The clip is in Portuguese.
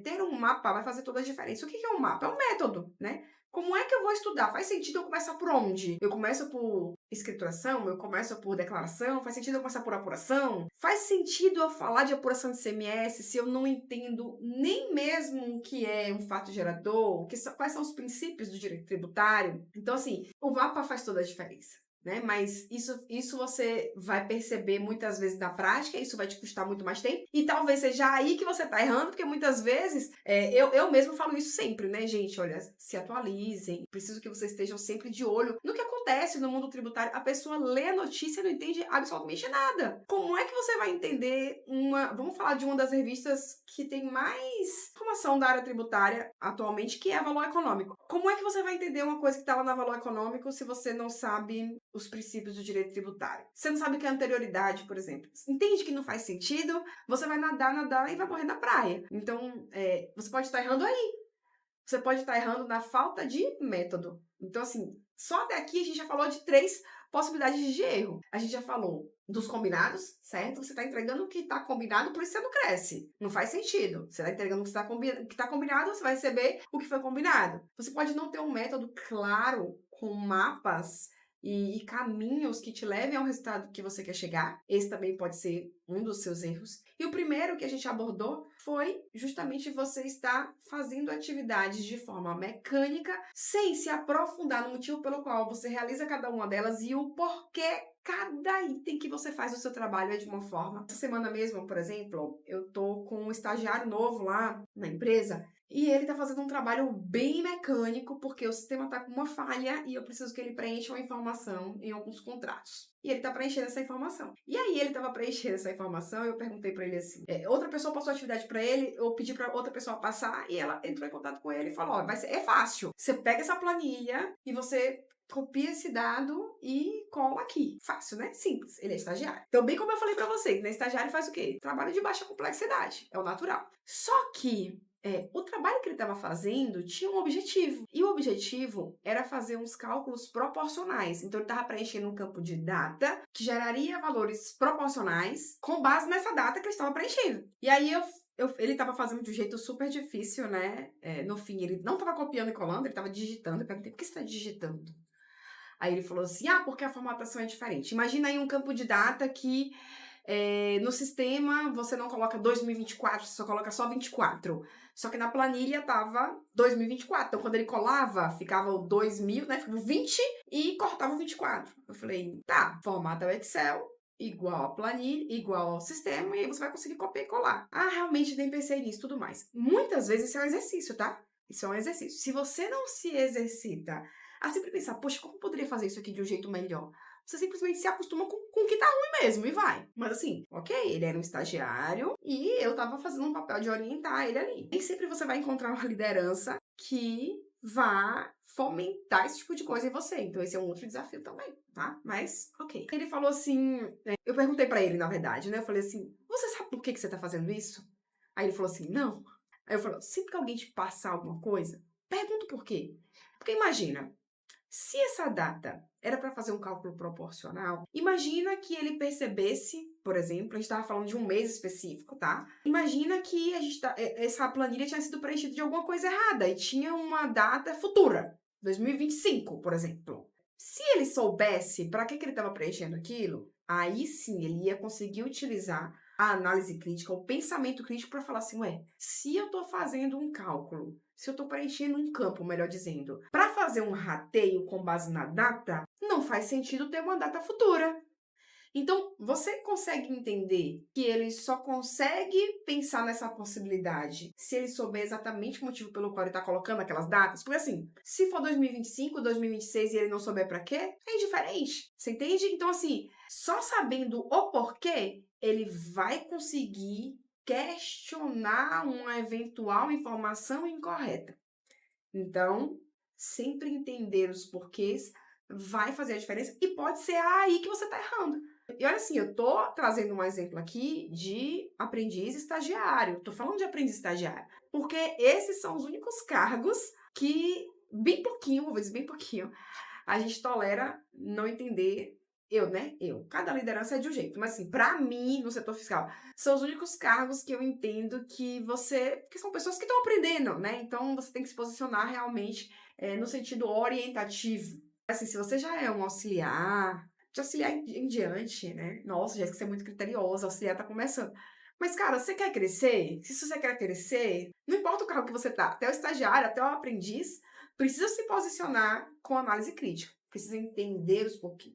Ter um mapa vai fazer toda a diferença. O que é um mapa? É um método, né? Como é que eu vou estudar? Faz sentido eu começar por onde? Eu começo por escrituração? Eu começo por declaração? Faz sentido eu começar por apuração? Faz sentido eu falar de apuração de CMS se eu não entendo nem mesmo o que é um fato gerador? Quais são os princípios do direito tributário? Então, assim, o mapa faz toda a diferença. Né? Mas isso você vai perceber muitas vezes na prática, isso vai te custar muito mais tempo, e talvez seja aí que você tá errando, porque muitas vezes, eu mesmo falo isso sempre, né, gente? Olha, se atualizem, preciso que vocês estejam sempre de olho no que acontece no mundo tributário. A pessoa lê a notícia e não entende absolutamente nada. Como é que você vai entender vamos falar de uma das revistas que tem mais informação da área tributária atualmente, que é a Valor Econômico. Como é que você vai entender uma coisa que tá lá na Valor Econômico se você não sabe os princípios do direito tributário? Você não sabe o que é anterioridade, por exemplo. Entende que não faz sentido? Você vai nadar e vai morrer na praia. Então, você pode estar errando aí. Você pode estar errando na falta de método. Então, assim, só até aqui a gente já falou de 3 possibilidades de erro. A gente já falou dos combinados, certo? Você está entregando o que está combinado, por isso você não cresce. Não faz sentido. Você está entregando o que está combinado, você vai receber o que foi combinado. Você pode não ter um método claro, com mapas e caminhos que te levem ao resultado que você quer chegar. Esse também pode ser um dos seus erros. E o primeiro que a gente abordou foi justamente você estar fazendo atividades de forma mecânica, sem se aprofundar no motivo pelo qual você realiza cada uma delas e o porquê cada item que você faz no seu trabalho é de uma forma. Essa semana mesmo, por exemplo, eu tô com um estagiário novo lá na empresa e ele tá fazendo um trabalho bem mecânico porque o sistema tá com uma falha e eu preciso que ele preencha uma informação em alguns contratos. E ele tá preenchendo essa informação. E aí ele tava preenchendo essa informação e eu perguntei pra ele assim, outra pessoa passou a atividade pra ele, eu pedi pra outra pessoa passar e ela entrou em contato com ele e falou, é fácil. Você pega essa planilha e você copia esse dado e cola aqui. Fácil, né? Simples. Ele é estagiário. Então, bem como eu falei pra vocês, né? Estagiário faz o quê? Trabalho de baixa complexidade. É o natural. Só que o trabalho que ele estava fazendo tinha um objetivo. E o objetivo era fazer uns cálculos proporcionais. Então, ele estava preenchendo um campo de data que geraria valores proporcionais com base nessa data que ele estava preenchendo. E aí, ele estava fazendo de um jeito super difícil, né? No fim, ele não estava copiando e colando, ele estava digitando. Eu perguntei, por que você está digitando? Aí ele falou assim, porque a formatação é diferente. Imagina aí um campo de data que no sistema você não coloca 2024, você só coloca só 24. Só que na planilha tava 2024. Então quando ele colava, ficava o 2000, né? Ficava o 20 e cortava o 24. Eu falei, tá, formata o Excel, igual a planilha, igual ao sistema, e aí você vai conseguir copiar e colar. Realmente nem pensei nisso e tudo mais. Muitas vezes isso é um exercício, tá? Isso é um exercício. Se você não se exercita a sempre pensar, poxa, como eu poderia fazer isso aqui de um jeito melhor? Você simplesmente se acostuma com o que tá ruim mesmo e vai. Mas assim, ok, ele era um estagiário e eu tava fazendo um papel de orientar ele ali. Nem sempre você vai encontrar uma liderança que vá fomentar esse tipo de coisa em você. Então esse é um outro desafio também, tá? Mas, ok. Ele falou assim, eu perguntei pra ele, na verdade, né? Eu falei assim, você sabe por que você tá fazendo isso? Aí ele falou assim, não. Aí eu falei, sempre que alguém te passar alguma coisa, pergunta por quê. Porque imagina, se essa data era para fazer um cálculo proporcional, imagina que ele percebesse, por exemplo, a gente estava falando de um mês específico, tá? Imagina que essa planilha tinha sido preenchida de alguma coisa errada e tinha uma data futura, 2025, por exemplo. Se ele soubesse para que ele estava preenchendo aquilo, aí sim ele ia conseguir utilizar a análise crítica, o pensamento crítico para falar assim, se eu estou fazendo um cálculo, se eu estou preenchendo um campo, melhor dizendo, para fazer um rateio com base na data, não faz sentido ter uma data futura. Então, você consegue entender que ele só consegue pensar nessa possibilidade se ele souber exatamente o motivo pelo qual ele está colocando aquelas datas? Porque assim, se for 2025, 2026 e ele não souber para quê, é indiferente. Você entende? Então, assim, só sabendo o porquê, ele vai conseguir questionar uma eventual informação incorreta. Então, sempre entender os porquês vai fazer a diferença e pode ser aí que você está errando. E olha assim, eu tô trazendo um exemplo aqui de aprendiz estagiário. Tô falando de aprendiz estagiário, porque esses são os únicos cargos que bem pouquinho, vou dizer bem pouquinho, a gente tolera não entender Cada liderança é de um jeito, mas assim, pra mim, no setor fiscal, são os únicos cargos que eu entendo que são pessoas que estão aprendendo, né? Então você tem que se posicionar realmente no sentido orientativo. Assim, se você já é um auxiliar, de auxiliar em diante, né? Nossa, Jéssica, você é muito criteriosa, auxiliar tá começando. Mas, cara, você quer crescer? Se você quer crescer, não importa o cargo que você tá, até o estagiário, até o aprendiz, precisa se posicionar com análise crítica. Precisa entender os porquês.